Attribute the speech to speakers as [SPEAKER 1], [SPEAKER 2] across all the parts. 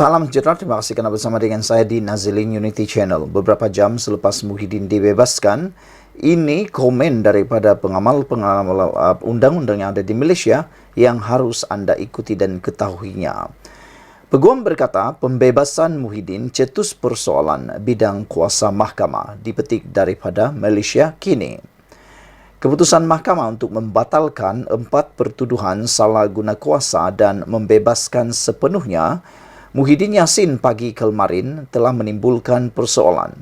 [SPEAKER 1] Salam sejahtera, terima kasih kerana bersama dengan saya di Nazilin Unity Channel. Beberapa jam selepas Muhyiddin dibebaskan, ini komen daripada pengamal undang-undang yang ada di Malaysia yang harus anda ikuti dan ketahuinya. Peguam berkata, pembebasan Muhyiddin cetus persoalan bidang kuasa mahkamah dipetik daripada Malaysia kini. Keputusan mahkamah untuk membatalkan 4 pertuduhan salah guna kuasa dan membebaskan sepenuhnya Muhyiddin Yassin pagi kemarin telah menimbulkan persoalan.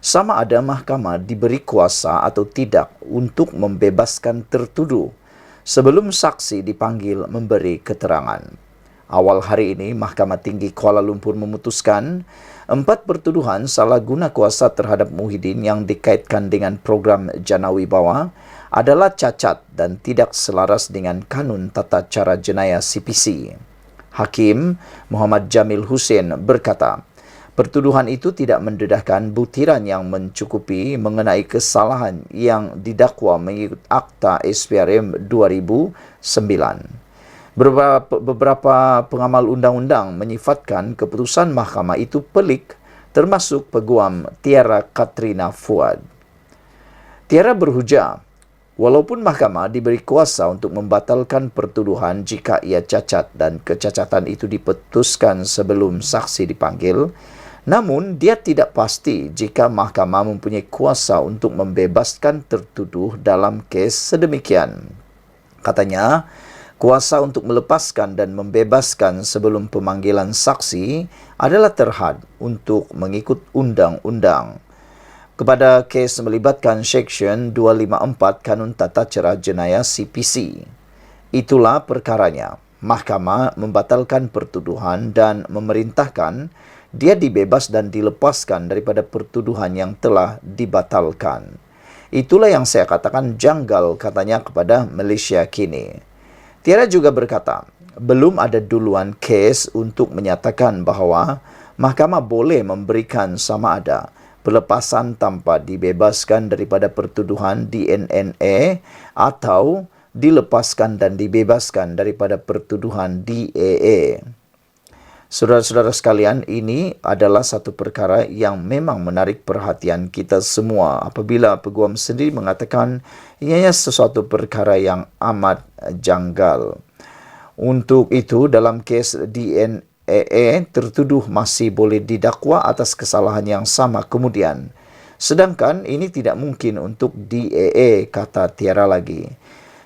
[SPEAKER 1] Sama ada mahkamah diberi kuasa atau tidak untuk membebaskan tertuduh sebelum saksi dipanggil memberi keterangan. Awal hari ini, Mahkamah Tinggi Kuala Lumpur memutuskan 4 pertuduhan salah guna kuasa terhadap Muhyiddin yang dikaitkan dengan program Jana Wibawa adalah cacat dan tidak selaras dengan Kanun Tata Cara Jenayah CPC. Hakim Muhammad Jamil Hussein berkata, pertuduhan itu tidak mendedahkan butiran yang mencukupi mengenai kesalahan yang didakwa mengikut Akta SPRM 2009. Beberapa pengamal undang-undang menyifatkan keputusan mahkamah itu pelik, termasuk peguam Tiara Katrina Fuad. Tiara berhujah, walaupun mahkamah diberi kuasa untuk membatalkan pertuduhan jika ia cacat dan kecacatan itu diputuskan sebelum saksi dipanggil, namun dia tidak pasti jika mahkamah mempunyai kuasa untuk membebaskan tertuduh dalam kes sedemikian. Katanya, kuasa untuk melepaskan dan membebaskan sebelum pemanggilan saksi adalah terhad untuk mengikut undang-undang. Kepada kes melibatkan Seksyen 254 Kanun Tata Cara Jenayah CPC. Itulah perkaranya. Mahkamah membatalkan pertuduhan dan memerintahkan dia dibebas dan dilepaskan daripada pertuduhan yang telah dibatalkan. Itulah yang saya katakan janggal, katanya kepada Malaysia kini. Tiara juga berkata, belum ada duluan kes untuk menyatakan bahawa mahkamah boleh memberikan sama ada pelepasan tanpa dibebaskan daripada pertuduhan DNNA atau dilepaskan dan dibebaskan daripada pertuduhan DAA. Saudara-saudara sekalian, ini adalah satu perkara yang memang menarik perhatian kita semua apabila peguam sendiri mengatakan ianya sesuatu perkara yang amat janggal. Untuk itu, dalam kes DNAA, tertuduh masih boleh didakwa atas kesalahan yang sama kemudian. Sedangkan ini tidak mungkin untuk DAA, kata Tiara lagi.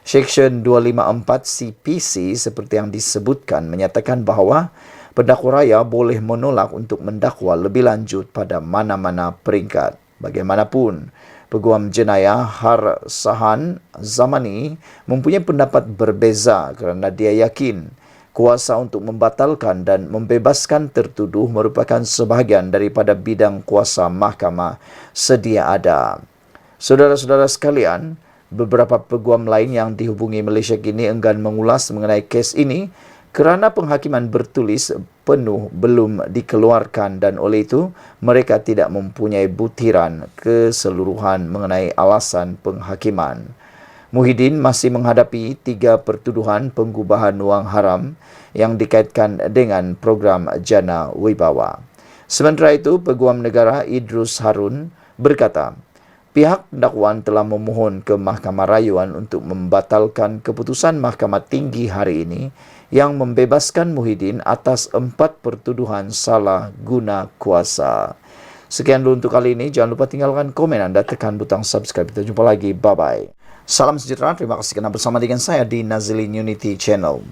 [SPEAKER 1] Seksyen 254 CPC seperti yang disebutkan menyatakan bahawa pendakwa raya boleh menolak untuk mendakwa lebih lanjut pada mana-mana peringkat. Bagaimanapun, Peguam Jenayah Har Sahan Zamani mempunyai pendapat berbeza kerana dia yakin kuasa untuk membatalkan dan membebaskan tertuduh merupakan sebahagian daripada bidang kuasa mahkamah sedia ada. Saudara-saudara sekalian, beberapa peguam lain yang dihubungi Malaysia kini enggan mengulas mengenai kes ini kerana penghakiman bertulis penuh belum dikeluarkan dan oleh itu mereka tidak mempunyai butiran keseluruhan mengenai alasan penghakiman. Muhyiddin masih menghadapi 3 pertuduhan penggubahan wang haram yang dikaitkan dengan program Jana Wibawa. Sementara itu, Peguam Negara Idrus Harun berkata, pihak dakwaan telah memohon ke Mahkamah Rayuan untuk membatalkan keputusan Mahkamah Tinggi hari ini yang membebaskan Muhyiddin atas 4 pertuduhan salah guna kuasa. Sekian dulu untuk kali ini. Jangan lupa tinggalkan komen anda, tekan butang subscribe. Kita jumpa lagi. Bye-bye. Salam sejahtera, terima kasih kerana bersama dengan saya di Nazilin Unity Channel.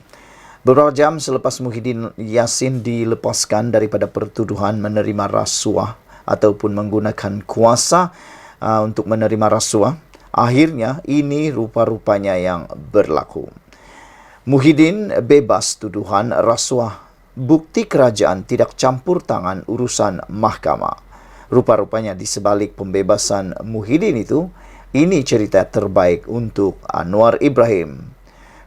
[SPEAKER 1] Beberapa jam selepas Muhyiddin Yassin dilepaskan daripada pertuduhan menerima rasuah ataupun menggunakan kuasa untuk menerima rasuah, akhirnya ini rupa-rupanya yang berlaku. Muhyiddin bebas tuduhan rasuah. Bukti kerajaan tidak campur tangan urusan mahkamah. Rupa-rupanya di sebalik pembebasan Muhyiddin itu, ini cerita terbaik untuk Anwar Ibrahim.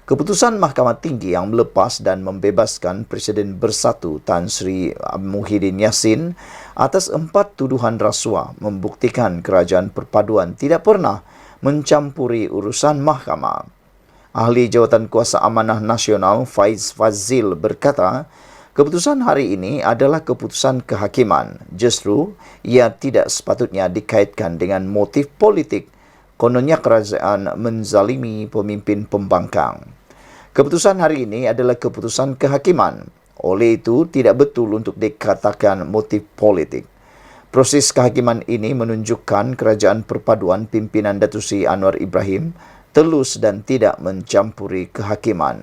[SPEAKER 1] Keputusan Mahkamah Tinggi yang melepas dan membebaskan Presiden Bersatu Tan Sri Muhyiddin Yassin atas 4 tuduhan rasuah membuktikan kerajaan perpaduan tidak pernah mencampuri urusan mahkamah. Ahli Jawatan Kuasa Amanah Nasional Faiz Fazil berkata, Keputusan hari ini adalah keputusan kehakiman. Justru, ia tidak sepatutnya dikaitkan dengan motif politik. Kononnya kerajaan menzalimi pemimpin pembangkang. Keputusan hari ini adalah keputusan kehakiman. Oleh itu, tidak betul untuk dikatakan motif politik. Proses kehakiman ini menunjukkan kerajaan perpaduan pimpinan Datuk Seri Anwar Ibrahim telus dan tidak mencampuri kehakiman.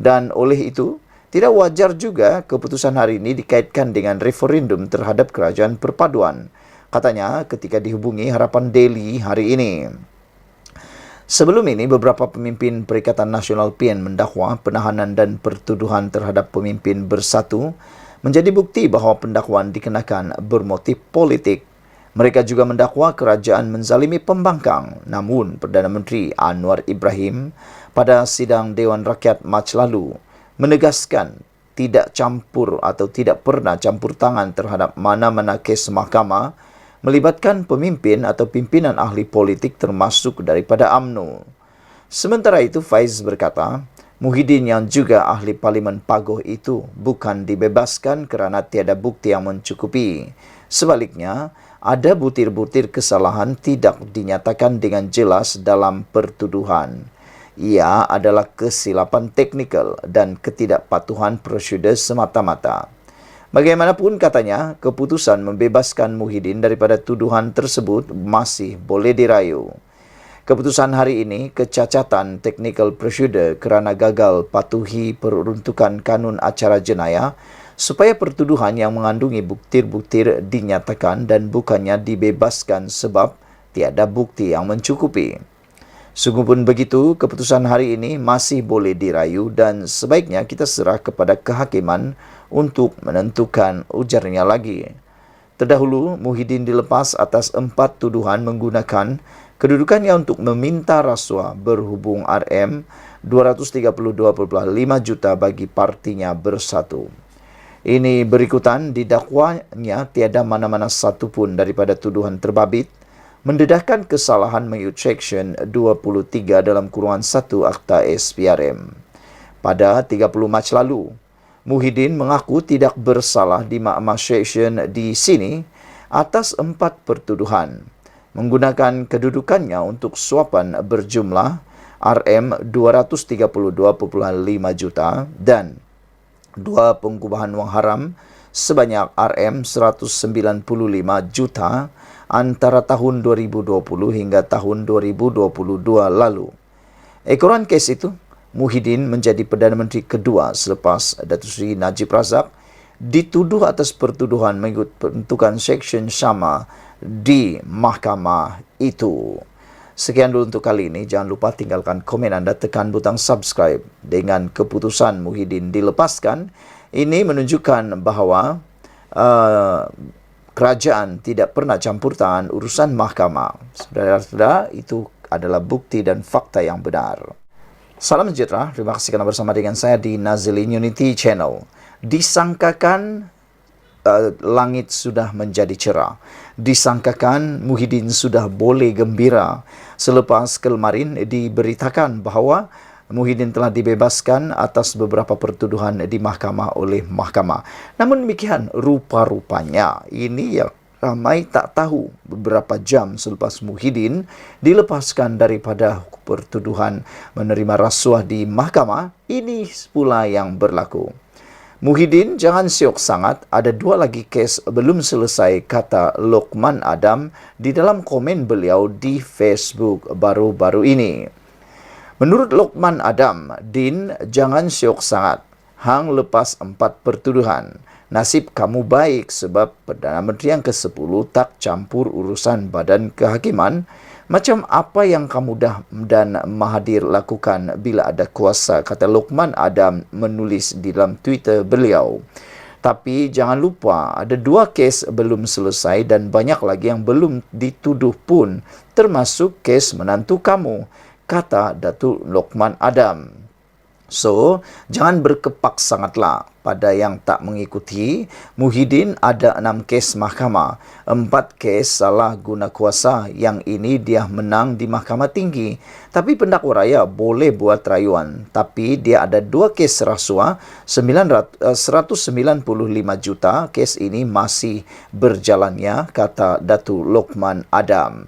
[SPEAKER 1] Dan oleh itu, tidak wajar juga keputusan hari ini dikaitkan dengan referendum terhadap kerajaan perpaduan, katanya ketika dihubungi Harapan Daily hari ini. Sebelum ini, beberapa pemimpin Perikatan Nasional PN mendakwa penahanan dan pertuduhan terhadap pemimpin Bersatu menjadi bukti bahawa pendakwaan dikenakan bermotif politik. Mereka juga mendakwa kerajaan menzalimi pembangkang. Namun, Perdana Menteri Anwar Ibrahim pada sidang Dewan Rakyat Mac lalu menegaskan tidak campur atau tidak pernah campur tangan terhadap mana-mana kes mahkamah melibatkan pemimpin atau pimpinan ahli politik termasuk daripada UMNO. Sementara itu, Faiz berkata, Muhyiddin yang juga ahli Parlimen Pagoh itu bukan dibebaskan kerana tiada bukti yang mencukupi. Sebaliknya, ada butir-butir kesalahan tidak dinyatakan dengan jelas dalam pertuduhan. Ia adalah kesilapan teknikal dan ketidakpatuhan prosedur semata-mata. Bagaimanapun katanya, keputusan membebaskan Muhyiddin daripada tuduhan tersebut masih boleh dirayu. Keputusan hari ini kecacatan teknikal prosedur kerana gagal patuhi peruntukan kanun acara jenayah supaya pertuduhan yang mengandungi butir-butir dinyatakan dan bukannya dibebaskan sebab tiada bukti yang mencukupi. Sungguh pun begitu, keputusan hari ini masih boleh dirayu dan sebaiknya kita serah kepada kehakiman untuk menentukan, ujarnya lagi. Terdahulu, Muhyiddin dilepas atas 4 tuduhan menggunakan kedudukannya untuk meminta rasuah berhubung RM 232.5 juta bagi partinya Bersatu. Ini berikutan didakwanya tiada mana-mana satu pun daripada tuduhan terbabit mendedahkan kesalahan mengikut Seksyen 23 dalam kurungan 1 Akta SPRM. Pada 30 Mac lalu, Muhyiddin mengaku tidak bersalah di Mahkamah Seksyen di sini atas 4 pertuduhan menggunakan kedudukannya untuk suapan berjumlah RM 232.5 juta dan 2 pengubahan wang haram sebanyak RM 195 juta antara tahun 2020 hingga tahun 2022 lalu. Ekoran kes itu, Muhyiddin menjadi Perdana Menteri kedua selepas Datuk Seri Najib Razak dituduh atas pertuduhan mengikut peruntukan Seksyen sama di mahkamah itu. Sekian dulu untuk kali ini. Jangan lupa tinggalkan komen anda, tekan butang subscribe. Dengan keputusan Muhyiddin dilepaskan, ini menunjukkan bahawa kerajaan tidak pernah campur tangan urusan mahkamah. Saudara-saudara, itu adalah bukti dan fakta yang benar. Salam sejahtera. Terima kasih kerana bersama dengan saya di Nazilin Unity Channel. Disangkakan langit sudah menjadi cerah. Disangkakan Muhyiddin sudah boleh gembira selepas kemarin diberitakan bahawa Muhyiddin telah dibebaskan atas beberapa pertuduhan di mahkamah oleh mahkamah. Namun demikian, rupa-rupanya ini yang ramai tak tahu beberapa jam selepas Muhyiddin dilepaskan daripada pertuduhan menerima rasuah di mahkamah, ini pula yang berlaku. Muhyiddin jangan syok sangat, ada 2 lagi kes belum selesai, kata Lokman Adam di dalam komen beliau di Facebook baru-baru ini. Menurut Lokman Adam, Din jangan syok sangat. Hang lepas 4 pertuduhan. Nasib kamu baik sebab Perdana Menteri yang ke-10 tak campur urusan badan kehakiman macam apa yang kamu dan Mahathir lakukan bila ada kuasa, kata Lokman Adam menulis di dalam Twitter beliau. Tapi jangan lupa ada 2 kes belum selesai dan banyak lagi yang belum dituduh pun, termasuk kes menantu kamu, kata Datuk Lokman Adam. So, jangan berkepak sangatlah pada yang tak mengikuti. Muhyiddin ada 6 kes mahkamah. 4 kes salah guna kuasa. Yang ini dia menang di Mahkamah Tinggi. Tapi pendakwa raya boleh buat rayuan. Tapi dia ada 2 kes rasuah, 195 juta. Kes ini masih berjalannya, kata Datuk Lokman Adam.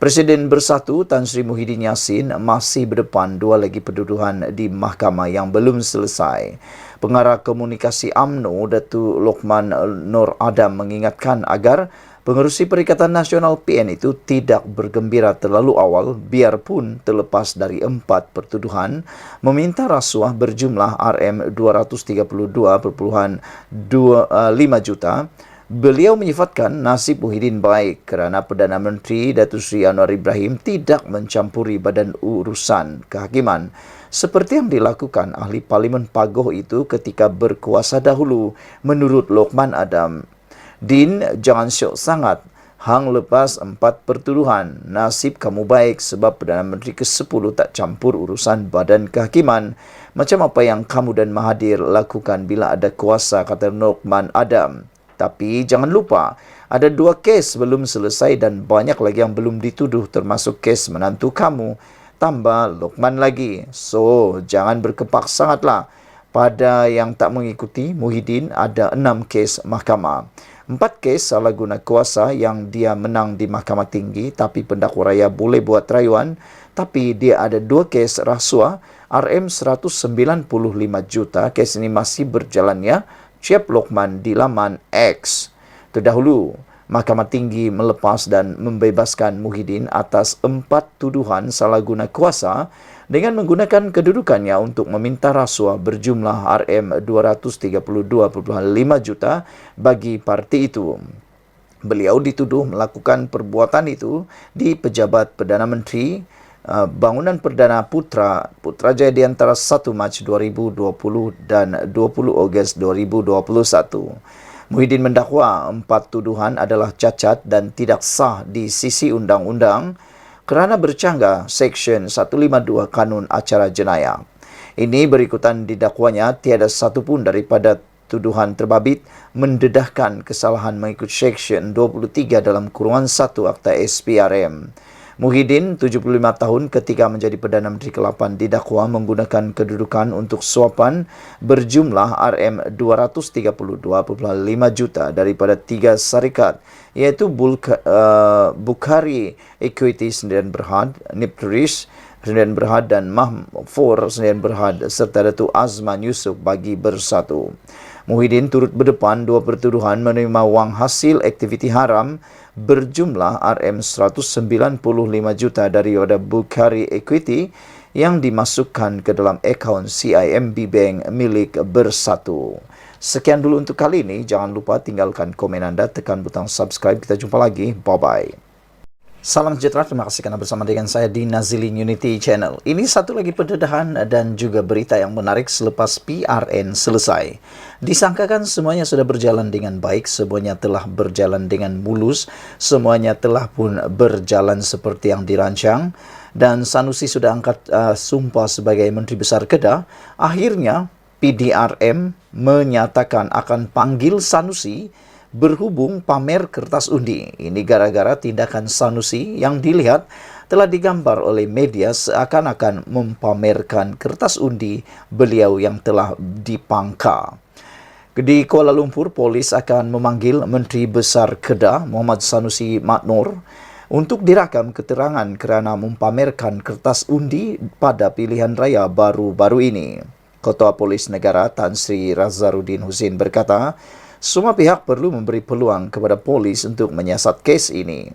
[SPEAKER 1] Presiden Bersatu Tan Sri Muhyiddin Yassin masih berdepan 2 lagi penduduhan di mahkamah yang belum selesai. Pengarah komunikasi UMNO Datuk Lokman Nur Adam mengingatkan agar pengerusi Perikatan Nasional PN itu tidak bergembira terlalu awal biarpun terlepas dari 4 pertuduhan meminta rasuah berjumlah RM232.5 juta. Beliau menyifatkan nasib Muhyiddin baik kerana Perdana Menteri Datuk Seri Anwar Ibrahim tidak mencampuri badan urusan kehakiman seperti yang dilakukan ahli Parlimen Pagoh itu ketika berkuasa dahulu, menurut Lokman Adam. Din, jangan syok sangat. Hang lepas 4 pertuduhan. Nasib kamu baik sebab Perdana Menteri ke-10 tak campur urusan badan kehakiman. Macam apa yang kamu dan Mahathir lakukan bila ada kuasa, kata Lokman Adam. Tapi jangan lupa, ada 2 kes belum selesai dan banyak lagi yang belum dituduh termasuk kes menantu kamu. Tambah Lokman lagi. So, jangan berkepak sangatlah. Pada yang tak mengikuti, Muhyiddin ada 6 kes mahkamah. 4 kes salah guna kuasa yang dia menang di Mahkamah Tinggi, tapi pendakwa raya boleh buat rayuan. Tapi dia ada 2 kes rasuah, RM195 juta. Kes ini masih berjalannya, Cep Lokman di laman X. Terdahulu, Mahkamah Tinggi melepas dan membebaskan Muhyiddin atas 4 tuduhan salah guna kuasa dengan menggunakan kedudukannya untuk meminta rasuah berjumlah RM232.5 juta bagi parti itu. Beliau dituduh melakukan perbuatan itu di Pejabat Perdana Menteri Bangunan Perdana Putrajaya di antara 1 Mac 2020 dan 20 Ogos 2021. Muhyiddin mendakwa 4 tuduhan adalah cacat dan tidak sah di sisi undang-undang kerana bercanggah Seksyen 152 Kanun Acara Jenayah. Ini berikutan didakwanya tiada satu pun daripada tuduhan terbabit mendedahkan kesalahan mengikut Seksyen 23 dalam kurungan 1 Akta SPRM. Muhyiddin, 75 tahun ketika menjadi Perdana Menteri ke-8 didakwa menggunakan kedudukan untuk suapan berjumlah RM232.5 juta daripada 3 syarikat iaitu Bukhari Equity Sdn Berhad, Nipturis Sdn Berhad dan Mahfor Sdn Berhad serta Datuk Azman Yusof bagi Bersatu. Muhyiddin turut berdepan 2 pertuduhan menerima wang hasil aktiviti haram berjumlah RM195 juta daripada Bukhari Equity yang dimasukkan ke dalam akaun CIMB Bank milik Bersatu. Sekian dulu untuk kali ini. Jangan lupa tinggalkan komen anda, tekan butang subscribe. Kita jumpa lagi. Bye-bye. Salam sejahtera, terima kasih kerana bersama dengan saya di Nazilin Unity Channel. Ini satu lagi pendedahan dan juga berita yang menarik selepas PRN selesai. Disangkakan semuanya sudah berjalan dengan baik, semuanya telah berjalan dengan mulus, semuanya telah pun berjalan seperti yang dirancang. Dan Sanusi sudah angkat sumpah sebagai Menteri Besar Kedah. Akhirnya PDRM menyatakan akan panggil Sanusi berhubung pamer kertas undi. Ini gara-gara tindakan Sanusi yang dilihat telah digambar oleh media seakan-akan mempamerkan kertas undi beliau yang telah dipangka. Di Kuala Lumpur, polis akan memanggil Menteri Besar Kedah Muhammad Sanusi Maknor untuk dirakam keterangan kerana mempamerkan kertas undi pada pilihan raya baru-baru ini. Ketua Polis Negara Tan Sri Razarudin Husin berkata, semua pihak perlu memberi peluang kepada polis untuk menyiasat kes ini.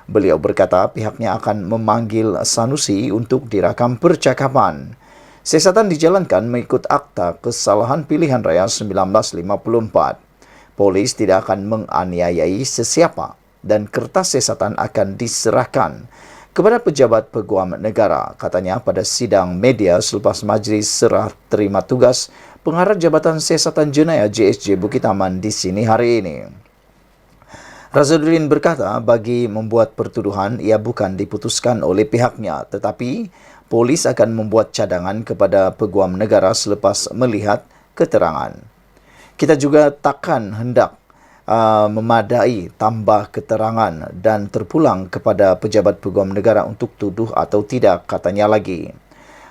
[SPEAKER 1] Beliau berkata pihaknya akan memanggil Sanusi untuk dirakam percakapan. Siasatan dijalankan mengikut Akta Kesalahan Pilihan Raya 1954. Polis tidak akan menganiayai sesiapa dan kertas siasatan akan diserahkan kepada pejabat peguam negara, katanya pada sidang media selepas majlis serah terima tugas Pengarah Jabatan Siasatan Jenayah JSJ Bukit Aman di sini hari ini. Razarudin berkata bagi membuat pertuduhan ia bukan diputuskan oleh pihaknya tetapi polis akan membuat cadangan kepada peguam negara selepas melihat keterangan. Kita juga takkan hendak memadai tambah keterangan dan terpulang kepada pejabat peguam negara untuk tuduh atau tidak, katanya lagi.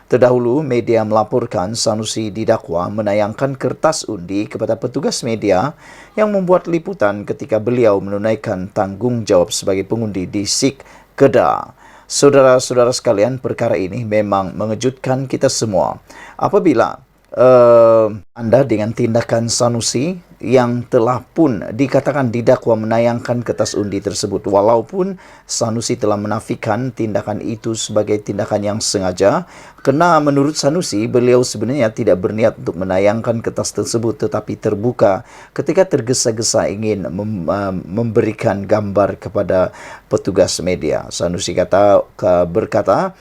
[SPEAKER 1] Terdahulu, media melaporkan Sanusi didakwa menayangkan kertas undi kepada petugas media yang membuat liputan ketika beliau menunaikan tanggungjawab sebagai pengundi di SIK Kedah. Saudara-saudara sekalian, perkara ini memang mengejutkan kita semua. Apabila anda dengan tindakan Sanusi yang telah pun dikatakan didakwa menayangkan kertas undi tersebut, walaupun Sanusi telah menafikan tindakan itu sebagai tindakan yang sengaja, kerana menurut Sanusi beliau sebenarnya tidak berniat untuk menayangkan kertas tersebut, tetapi terbuka ketika tergesa-gesa ingin memberikan gambar kepada petugas media. Sanusi berkata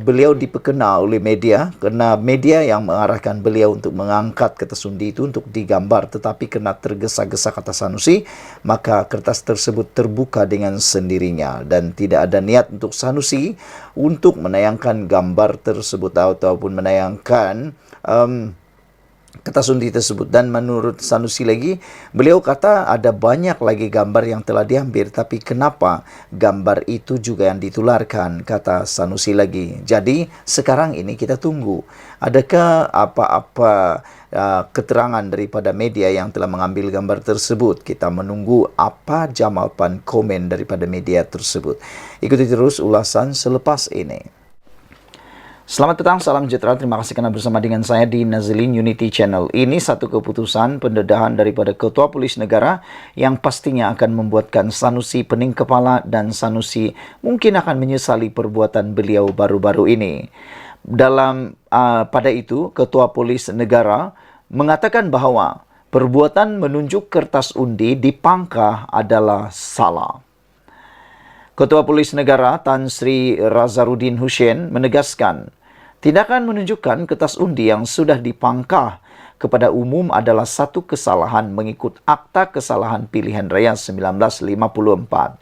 [SPEAKER 1] beliau diperkenal oleh media kerana media yang mengarahkan beliau untuk mengangkat kertas undi itu untuk digambar, tetapi kerana tergesa-gesa, kata Sanusi, maka kertas tersebut terbuka dengan sendirinya dan tidak ada niat untuk Sanusi untuk menayangkan gambar tersebut ataupun menayangkan kertas undi tersebut. Dan menurut Sanusi lagi, beliau kata ada banyak lagi gambar yang telah diambil, tapi kenapa gambar itu juga yang ditularkan, kata Sanusi lagi. Jadi sekarang ini kita tunggu adakah apa-apa keterangan daripada media yang telah mengambil gambar tersebut. Kita menunggu apa jawapan komen daripada media tersebut. Ikuti terus ulasan selepas ini. Selamat petang, salam sejahtera. Terima kasih kerana bersama dengan saya di Nazlin Unity Channel. Ini satu keputusan pendedahan daripada Ketua Polis Negara yang pastinya akan membuatkan Sanusi pening kepala dan Sanusi mungkin akan menyesali perbuatan beliau baru-baru ini. Pada itu, Ketua Polis Negara mengatakan bahawa perbuatan menunjuk kertas undi di pangkah adalah salah. Ketua Polis Negara Tan Sri Razarudin Hussein menegaskan, tindakan menunjukkan kertas undi yang sudah dipangkah kepada umum adalah satu kesalahan mengikut Akta Kesalahan Pilihan Raya 1954.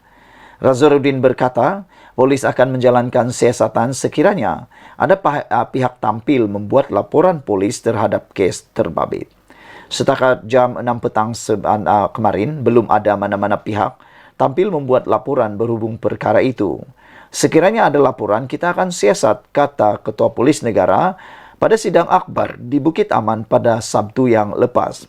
[SPEAKER 1] Razarudin berkata, polis akan menjalankan siasatan sekiranya ada pihak tampil membuat laporan polis terhadap kes terbabit. Setakat jam 6 petang kemarin, belum ada mana-mana pihak tampil membuat laporan berhubung perkara itu. Sekiranya ada laporan, kita akan siasat, kata Ketua Polis Negara pada sidang akbar di Bukit Aman pada Sabtu yang lepas.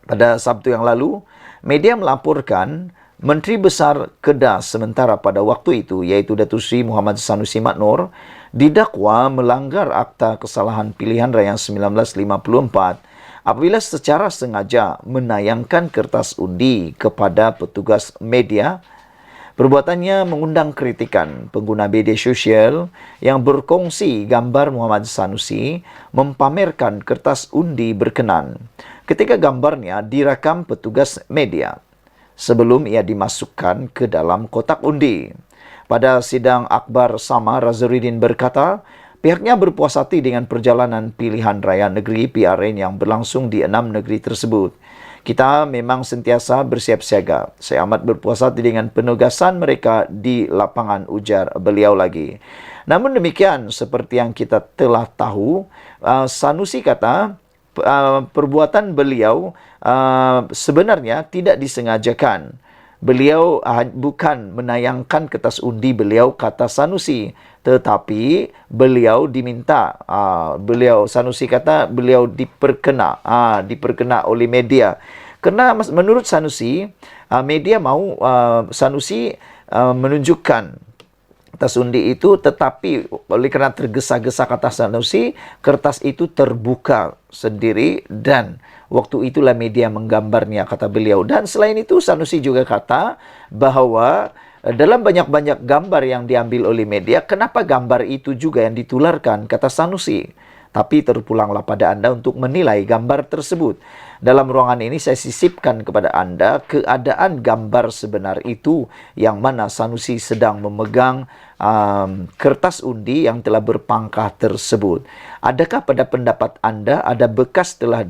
[SPEAKER 1] Pada Sabtu yang lalu, media melaporkan Menteri Besar Kedah sementara pada waktu itu, iaitu Datuk Seri Muhammad Sanusi Maknor, didakwa melanggar Akta Kesalahan Pilihan Raya 1954 apabila secara sengaja menayangkan kertas undi kepada petugas media. Perbuatannya mengundang kritikan pengguna media sosial yang berkongsi gambar Muhammad Sanusi mempamerkan kertas undi berkenan ketika gambarnya direkam petugas media sebelum ia dimasukkan ke dalam kotak undi. Pada sidang akbar sama, Razarudin berkata, pihaknya berpuas hati dengan perjalanan pilihan raya negeri PRN yang berlangsung di 6 negeri tersebut. Kita memang sentiasa bersiap siaga. Saya amat berpuas hati dengan penugasan mereka di lapangan, ujar beliau lagi. Namun demikian, seperti yang kita telah tahu, Sanusi kata, perbuatan beliau sebenarnya tidak disengajakan. Beliau bukan menayangkan kertas undi beliau, kata Sanusi, tetapi beliau diminta. Sanusi kata beliau diperkena oleh media. Kerana menurut Sanusi, media mahu Sanusi menunjukkan kertas undi itu, tetapi oleh kerana tergesa-gesa, kata Sanusi, kertas itu terbuka sendiri dan waktu itulah media menggambarnya, kata beliau. Dan selain itu, Sanusi juga kata bahawa dalam banyak-banyak gambar yang diambil oleh media, kenapa gambar itu juga yang ditularkan, kata Sanusi. Tapi terpulanglah pada anda untuk menilai gambar tersebut. Dalam ruangan ini saya sisipkan kepada anda keadaan gambar sebenar itu, yang mana Sanusi sedang memegang kertas undi yang telah berpangkah tersebut. Adakah pada pendapat anda ada bekas telah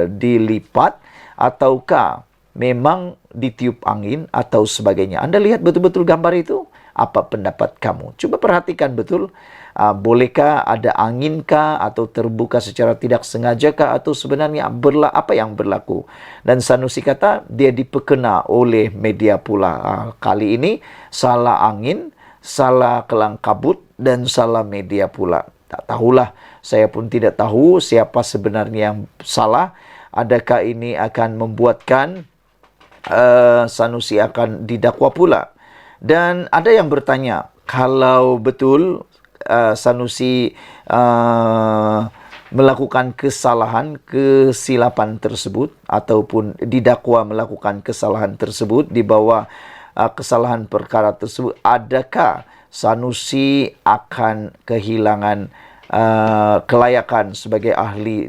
[SPEAKER 1] dilipat ataukah memang ditiup angin atau sebagainya? Anda lihat betul-betul gambar itu? Apa pendapat kamu? Coba perhatikan betul. Bolehkah ada anginkah atau terbuka secara tidak sengajakah atau sebenarnya apa yang berlaku? Dan Sanusi kata dia dipekena oleh media pula. Kali ini salah angin, salah kelang kabut dan salah media pula. Tak tahulah, saya pun tidak tahu siapa sebenarnya yang salah. Adakah ini akan membuatkan Sanusi akan didakwa pula? Dan ada yang bertanya, kalau betul Sanusi melakukan kesilapan tersebut ataupun didakwa melakukan kesalahan tersebut di bawah kesalahan perkara tersebut, adakah Sanusi akan kehilangan kelayakan sebagai ahli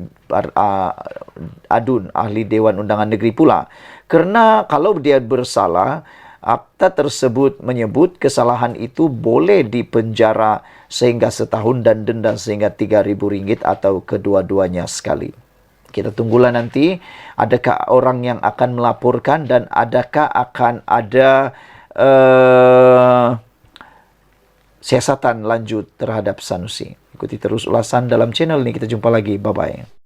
[SPEAKER 1] ahli Dewan Undangan Negeri pula? Karena kalau dia bersalah, akta tersebut menyebut kesalahan itu boleh dipenjara sehingga setahun dan denda sehingga RM3.000 atau kedua-duanya sekali. Kita tunggulah nanti adakah orang yang akan melaporkan dan adakah akan ada siasatan lanjut terhadap Sanusi. Ikuti terus ulasan dalam channel ini. Kita jumpa lagi. Bye-bye.